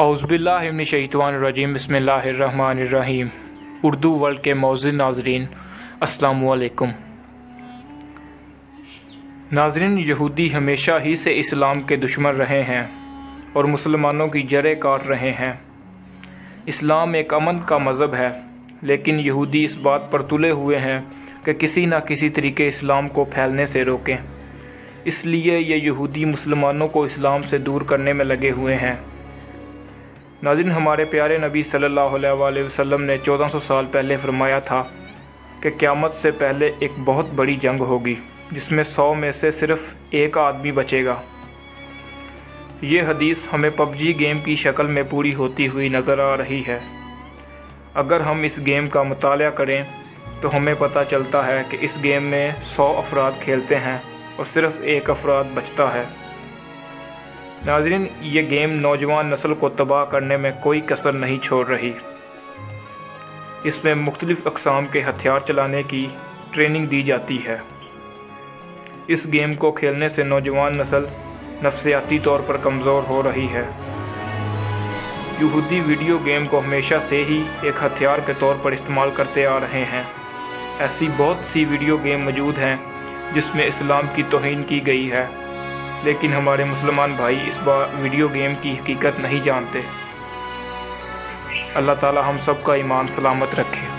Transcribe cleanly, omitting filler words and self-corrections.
औज़ुबिल्लाहि मिनश्शैतानिर्रजीम बिस्मिल्लाहिर्रहमानिर्रहीम। उर्दू वर्ल्ड के मौजूद नाज़रीन, अस्सलामु अलैकुम। नाज़रीन, यहूदी हमेशा ही से इस्लाम के दुश्मन रहे हैं और मुसलमानों की जड़ें काट रहे हैं। इस्लाम एक अमन का मज़हब है, लेकिन यहूदी इस बात पर तुले हुए हैं कि किसी न किसी तरीके इस्लाम को फैलने से रोकें। इसलिए ये यहूदी मुसलमानों को इस्लाम से दूर करने में लगे हुए हैं। नाज़रीन, हमारे प्यारे नबी सल्लल्लाहु अलैहि वसल्लम ने 1400 साल पहले फरमाया था कि क़यामत से पहले एक बहुत बड़ी जंग होगी जिसमें 100 में से सिर्फ़ एक आदमी बचेगा। ये हदीस हमें पबजी गेम की शक्ल में पूरी होती हुई नज़र आ रही है। अगर हम इस गेम का मुताला करें तो हमें पता चलता है कि इस गेम में 100 अफराद खेलते हैं और सिर्फ़ एक अफराद बचता है। नाज़रीन, ये गेम नौजवान नस्ल को तबाह करने में कोई कसर नहीं छोड़ रही। इसमें मुख्तलिफ़ अक़साम के हथियार चलाने की ट्रेनिंग दी जाती है। इस गेम को खेलने से नौजवान नस्ल नफ्सियाती तौर पर कमज़ोर हो रही है। यहूदी वीडियो गेम को हमेशा से ही एक हथियार के तौर पर इस्तेमाल करते आ रहे हैं। ऐसी बहुत सी वीडियो गेम मौजूद हैं जिसमें इस्लाम की तौहीन की गई है, लेकिन हमारे मुसलमान भाई इस बार वीडियो गेम की हकीकत नहीं जानते। अल्लाह ताला हम सब का ईमान सलामत रखे।